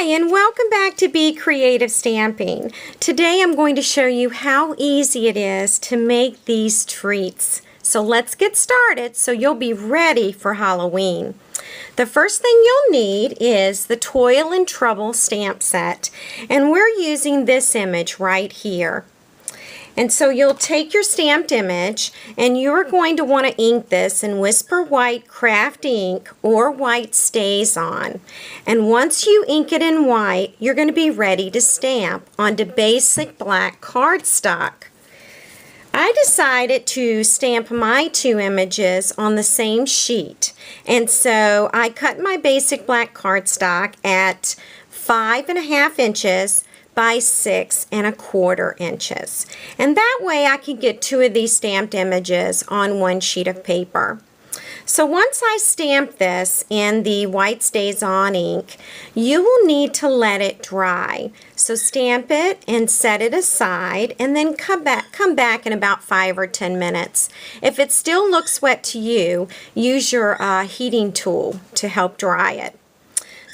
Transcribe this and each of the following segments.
Hi, and welcome back to Be Creative Stamping. Today I'm going to show you how easy it is to make these treats. So let's get started so you'll be ready for Halloween. The first thing you'll need is the Toil Trouble Stamp Set, and we're using this image right here. And so you'll take your stamped image and you're going to want to ink this in Whisper White Craft Ink or White StazOn. And once you ink it in white, you're going to be ready to stamp onto basic black cardstock. I decided to stamp my two images on the same sheet. And so I cut my basic black cardstock at 5.5 inches by 6.25 inches. And that way I can get two of these stamped images on one sheet of paper. So once I stamp this in the White StazOn ink, you will need to let it dry. So stamp it and set it aside, and then come back in about 5 or 10 minutes. If it still looks wet to you, use your heating tool to help dry it.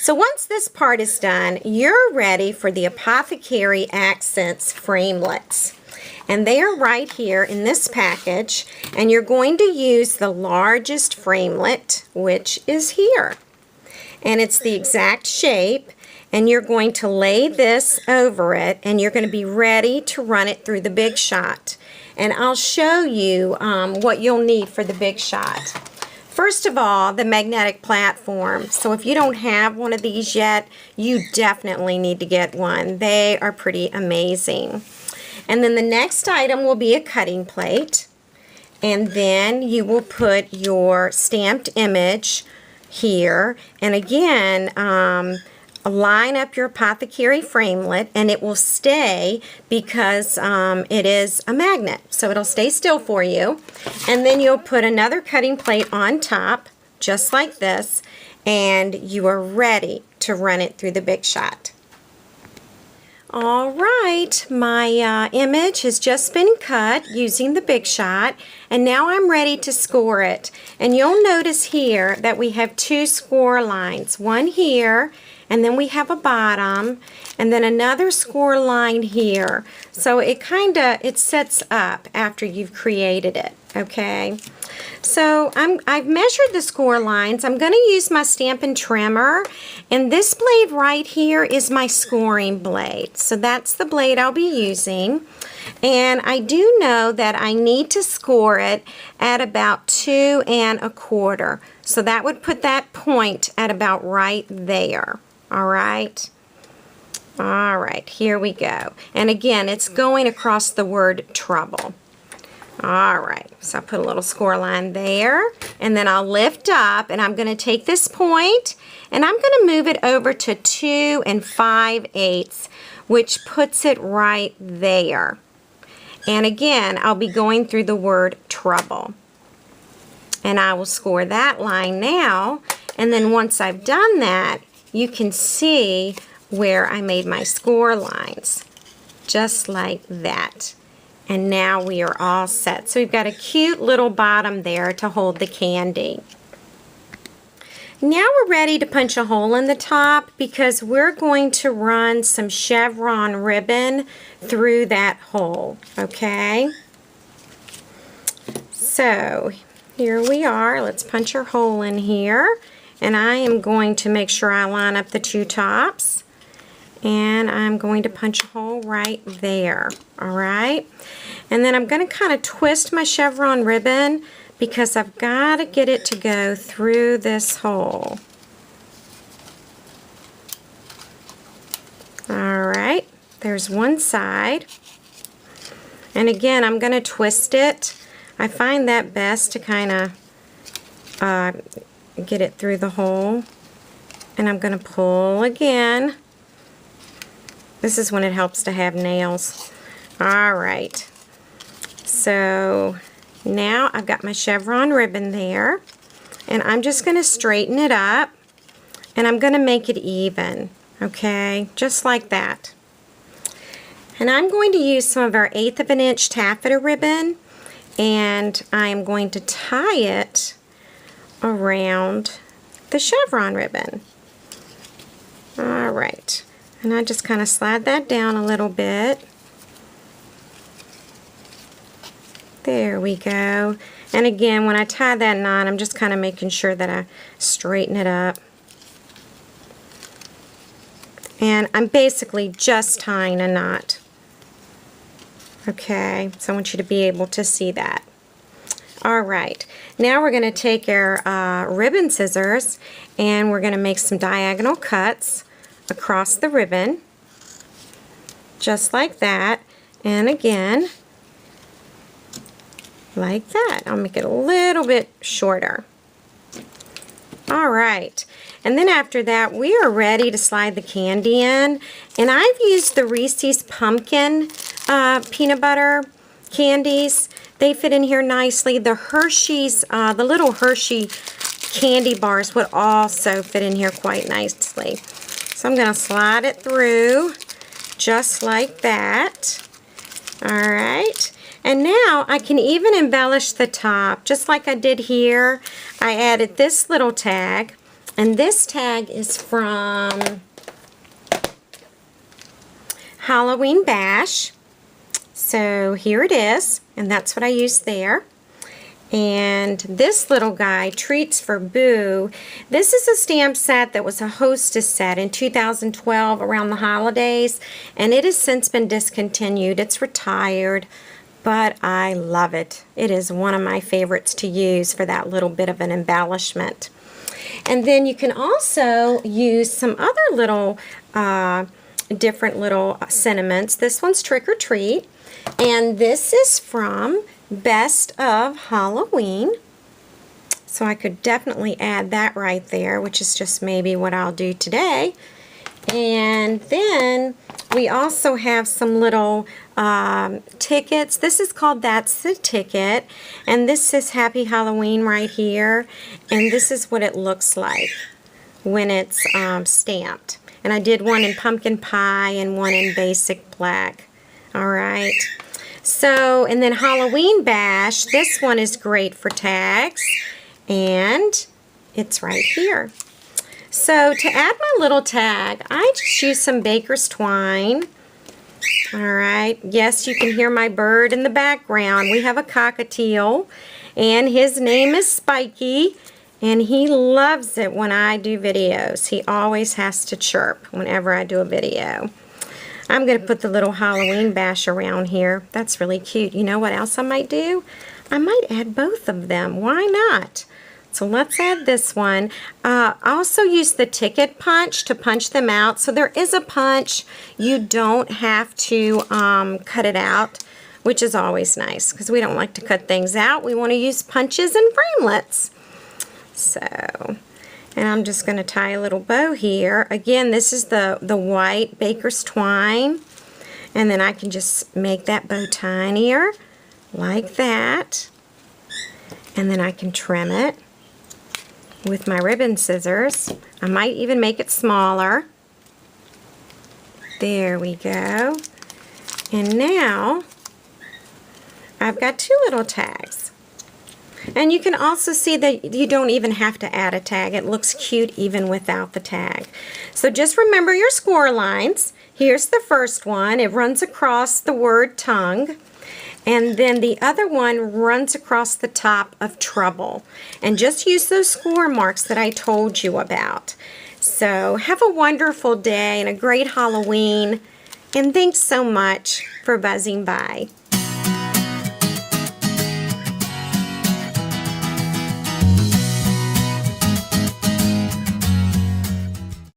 So once this part is done, you're ready for the Apothecary Accents Framelits. And they are right here in this package, and you're going to use the largest framelit, which is here. And it's the exact shape, and you're going to lay this over it, and you're going to be ready to run it through the Big Shot. And I'll show you what you'll need for the Big Shot. First of all, the magnetic platform. So if you don't have one of these yet, you definitely need to get one. They are pretty amazing. And then the next item will be a cutting plate. And then you will put your stamped image here. And again, line up your Apothecary framelit, and it will stay because it is a magnet, so it'll stay still for you. And then you'll put another cutting plate on top, just like this, and you are ready to run it through the Big Shot. All right, my image has just been cut using the Big Shot, and now I'm ready to score it. And you'll notice here that we have two score lines, one here, and then we have a bottom, and then another score line here. So it sets up after you've created it, okay? So I've measured the score lines. I'm going to use my Stampin Trimmer, and this blade right here is my scoring blade. So that's the blade I'll be using. And I do know that I need to score it at about 2.25. So that would put that point at about right there. All right, here we go. And again, it's going across the word trouble. All right, so I put a little score line there, and then I'll lift up, and I'm going to take this point, and I'm going to move it over to 2 5/8, which puts it right there. And again, I'll be going through the word trouble. And I will score that line now, and then once I've done that, you can see where I made my score lines, just like that. And now we are all set. So we've got a cute little bottom there to hold the candy. Now we're ready to punch a hole in the top because we're going to run some chevron ribbon through that hole, okay? So here we are. Let's punch our hole in here. And I am going to make sure I line up the two tops. And I'm going to punch a hole right there, all right? And then I'm going to kind of twist my chevron ribbon because I've got to get it to go through this hole. All right, there's one side. And again, I'm going to twist it. I find that best to kind of get it through the hole. And I'm going to pull again. This is when it helps to have nails. All right. So now I've got my chevron ribbon there, and I'm just going to straighten it up, and I'm going to make it even, okay? Just like that. And I'm going to use some of our 1/8 of an inch taffeta ribbon, and I'm going to tie it around the chevron ribbon. All right, and I just kind of slide that down a little bit. There we go. And again, when I tie that knot, I'm just kind of making sure that I straighten it up. And I'm basically just tying a knot. Okay, so I want you to be able to see that. All right, now we're going to take our ribbon scissors and we're going to make some diagonal cuts across the ribbon, just like that. And again, like that. I'll make it a little bit shorter. All right, and then after that we are ready to slide the candy in, and I've used the Reese's Pumpkin peanut butter candies. They fit in here nicely. The Hershey's, the little Hershey candy bars would also fit in here quite nicely. So I'm going to slide it through just like that. All right. And now I can even embellish the top, just like I did here. I added this little tag, and this tag is from Halloween Bash. So here it is, and that's what I used there. And this little guy, Treats for Boo, this is a stamp set that was a hostess set in 2012 around the holidays, and it has since been discontinued. It's retired. But I love it. It is one of my favorites to use for that little bit of an embellishment. And then you can also use some other little different little sentiments. This one's Trick or Treat, and this is from Best of Halloween. So I could definitely add that right there, which is just maybe what I'll do today. And then we also have some little tickets. This is called That's the Ticket, and this says Happy Halloween right here, and this is what it looks like when it's stamped. And I did one in pumpkin pie and one in basic black. All right. So, and then Halloween Bash, this one is great for tags, and it's right here. So to add my little tag, I just use some baker's twine. All right, yes, you can hear my bird in the background. We have a cockatiel, and his name is Spiky, and he loves it when I do videos. He always has to chirp whenever I do a video. I'm going to put the little Halloween Bash around here. That's really cute. You know what else I might do? I might add both of them. Why not? So let's add this one. I also use the ticket punch to punch them out. So there is a punch. You don't have to cut it out, which is always nice because we don't like to cut things out. We want to use punches and framelits. So, and I'm just going to tie a little bow here. Again, this is the white baker's twine. And then I can just make that bow tinier like that. And then I can trim it with my ribbon scissors. I might even make it smaller. There we go. And now I've got two little tags. And you can also see that you don't even have to add a tag. It looks cute even without the tag. So just remember your score lines. Here's the first one. It runs across the word tongue. And then the other one runs across the top of Trouble. And just use those score marks that I told you about. So have a wonderful day and a great Halloween. And thanks so much for buzzing by.